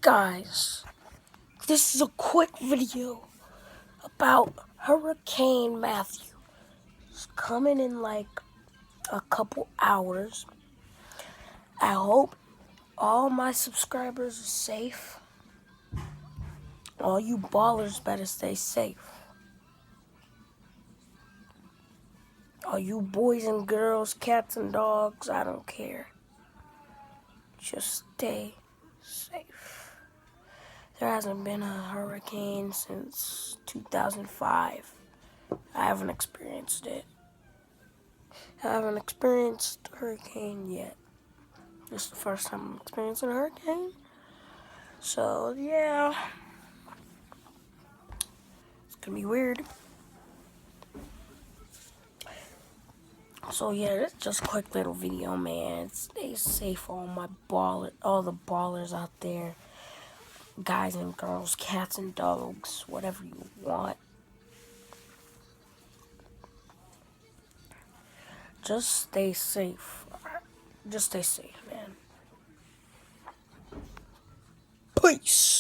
guys, this is a quick video about Hurricane Mathew. It's coming in like a couple hours. I hope all my subscribers are safe. All you ballers better stay safe. All you boys and girls, cats and dogs, I don't care. Just stay safe. There hasn't been a hurricane since 2005. I haven't experienced it. I haven't experienced a hurricane yet. This is the first time I'm experiencing a hurricane. So, yeah. It's gonna be weird. So, yeah, this is just a quick little video, man. Stay safe, all the ballers out there. Guys and girls, cats and dogs, whatever you want. Just stay safe. Just stay safe, man. Peace.